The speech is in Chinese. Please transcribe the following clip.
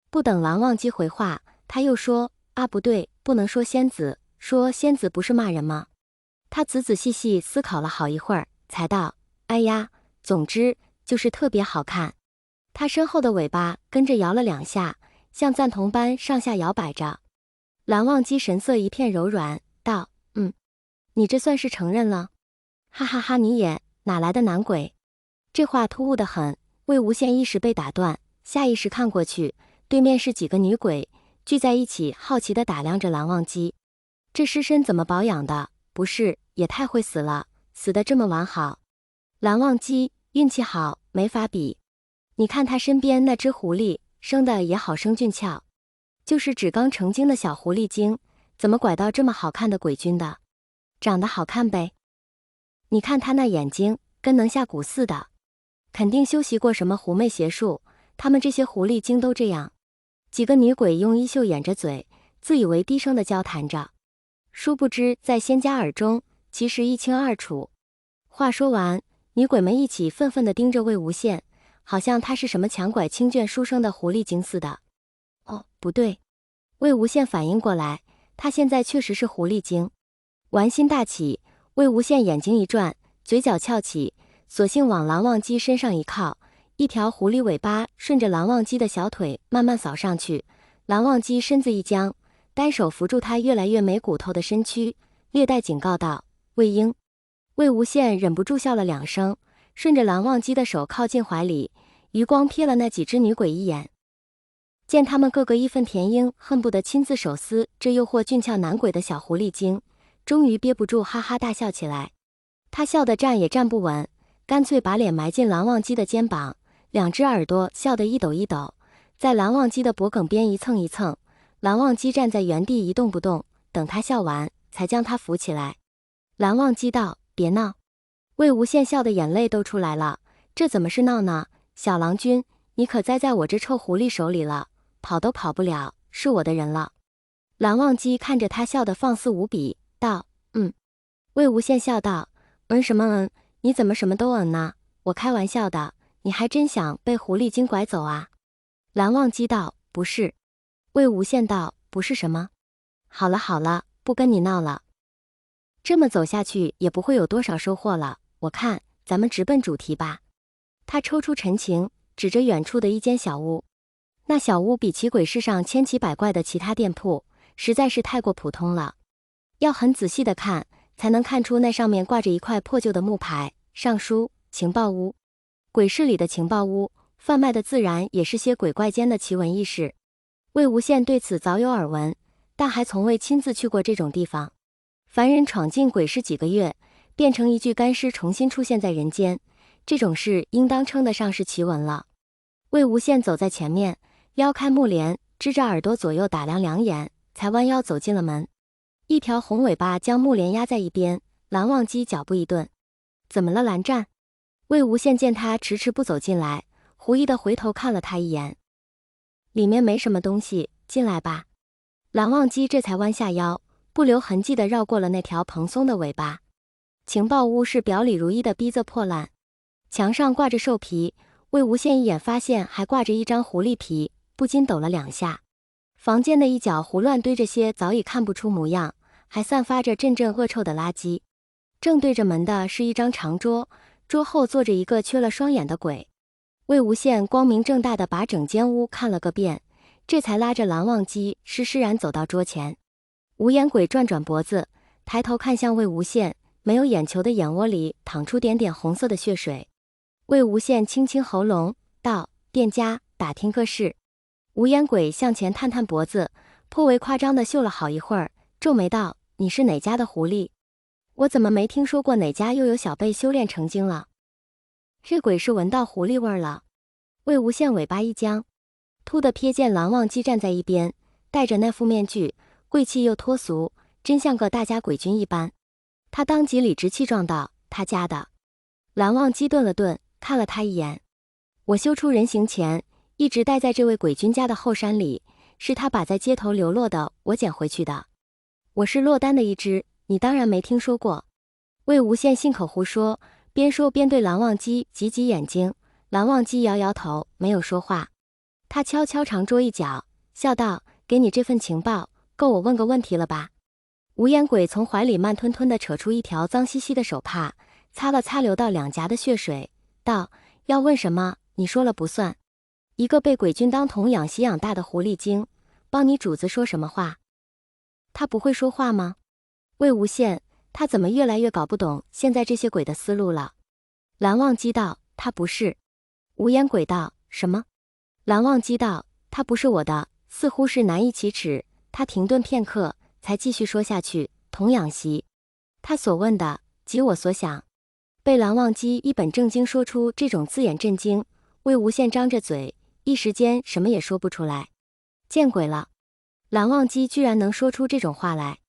不等蓝忘机回话，他又说：“啊，不对，不能说仙子，说仙子不是骂人吗？”他仔仔细细思考了好一会儿，才道：“哎呀，总之就是特别好看。”他身后的尾巴跟着摇了两下，像赞同般上下摇摆着。蓝忘机神色一片柔软，道：“你这算是承认了？哈哈哈，你也哪来的男鬼？”这话突兀得很，魏无羡一时被打断，下意识看过去，对面是几个女鬼，聚在一起，好奇地打量着蓝忘机。这尸身怎么保养的？不是，也太会死了，死得这么完好。蓝忘机运气好，没法比。你看他身边那只狐狸，生的也好生俊俏，就是只刚成精的小狐狸精，怎么拐到这么好看的鬼君的？长得好看呗。你看他那眼睛，跟能下蛊似的，肯定修习过什么狐媚邪术，他们这些狐狸精都这样。几个女鬼用衣袖掩着嘴，自以为低声的交谈着，殊不知在仙家耳中，其实一清二楚。话说完，女鬼们一起愤愤地盯着魏无羡，好像他是什么强拐清眷书生的狐狸精似的。哦，不对，魏无羡反应过来，他现在确实是狐狸精。玩心大起，魏无羡眼睛一转，嘴角翘起，索性往蓝忘机身上一靠，一条狐狸尾巴顺着蓝忘机的小腿慢慢扫上去。蓝忘机身子一僵，单手扶住他越来越没骨头的身躯，略带警告道：“魏婴。”魏无羡忍不住笑了两声，顺着蓝忘机的手靠近怀里，余光瞥了那几只女鬼一眼，见他们个个义愤填膺，恨不得亲自手撕这诱惑俊俏男鬼的小狐狸精，终于憋不住哈哈大笑起来。他笑得站也站不稳，干脆把脸埋进蓝忘机的肩膀，两只耳朵笑得一抖一抖，在蓝忘机的脖颈边一蹭一蹭。蓝忘机站在原地一动不动，等他笑完，才将他扶起来。蓝忘机道：“别闹。”魏无羡笑得眼泪都出来了，这怎么是闹呢？小郎君，你可栽在我这臭狐狸手里了，跑都跑不了，是我的人了。蓝忘机看着他笑得放肆无比，道：“魏无羡笑道：“什么你怎么什么都呢？我开玩笑的，你还真想被狐狸精拐走啊？”蓝忘机道：“不是。”魏无羡道：“不是什么？”好了好了，不跟你闹了。这么走下去也不会有多少收获了，我看咱们直奔主题吧。他抽出陈情，指着远处的一间小屋。那小屋比起鬼市上千奇百怪的其他店铺，实在是太过普通了。要很仔细的看，才能看出那上面挂着一块破旧的木牌，上书情报屋。鬼市里的情报屋，贩卖的自然也是些鬼怪间的奇闻异事。魏无羡对此早有耳闻，但还从未亲自去过这种地方。凡人闯进鬼市几个月，变成一具干尸重新出现在人间，这种事应当称得上是奇闻了。魏无羡走在前面，撩开幕帘，支着耳朵左右打量两眼，才弯腰走进了门。一条红尾巴将幕帘压在一边，蓝忘机脚步一顿：“怎么了，蓝湛？”魏无羡见他迟迟不走进来，狐疑地回头看了他一眼：“里面没什么东西，进来吧。”蓝忘机这才弯下腰，不留痕迹地绕过了那条蓬松的尾巴。情报屋是表里如一的逼仄破烂，墙上挂着兽皮，魏无羡一眼发现还挂着一张狐狸皮，不禁抖了两下。房间的一角胡乱堆着些早已看不出模样，还散发着阵阵恶臭的垃圾。正对着门的是一张长桌，桌后坐着一个缺了双眼的鬼。魏无羡光明正大的把整间屋看了个遍，这才拉着蓝忘机施施然走到桌前。无眼鬼转转脖子，抬头看向魏无羡，没有眼球的眼窝里淌出点点红色的血水。魏无羡清清喉咙道：“店家，打听个事。”无眼鬼向前探探脖子，颇为夸张地嗅了好一会儿，皱眉道：“你是哪家的狐狸？我怎么没听说过哪家又有小辈修炼成精了？”这鬼是闻到狐狸味了。魏无羡尾巴一僵，突地瞥见蓝忘机站在一边，戴着那副面具，贵气又脱俗，真像个大家鬼君一般。他当即理直气壮道：“他家的。”蓝忘机顿了顿，看了他一眼：“我修出人形前，一直待在这位鬼君家的后山里，是他把在街头流落的我捡回去的。我是落单的一只，你当然没听说过。”魏无羡信口胡说，边说边对蓝忘机挤挤眼睛。蓝忘机摇摇头，没有说话。他悄悄长桌一脚，笑道：“给你这份情报，够我问个问题了吧？”无烟鬼从怀里慢吞吞地扯出一条脏兮兮的手帕，擦了擦流到两颊的血水，道：“要问什么，你说了不算。一个被鬼君当童养媳养大的狐狸精，帮你主子说什么话？他不会说话吗？”魏无羡，他怎么越来越搞不懂现在这些鬼的思路了？蓝忘机道：“他不是。”无烟鬼道：“什么？”蓝忘机道：“他不是我的，似乎是难以启齿。”他停顿片刻，才继续说下去：“童养媳。”他所问的，即我所想。被蓝忘机一本正经说出这种字眼震惊，魏无羡张着嘴，一时间什么也说不出来。见鬼了！蓝忘机居然能说出这种话来。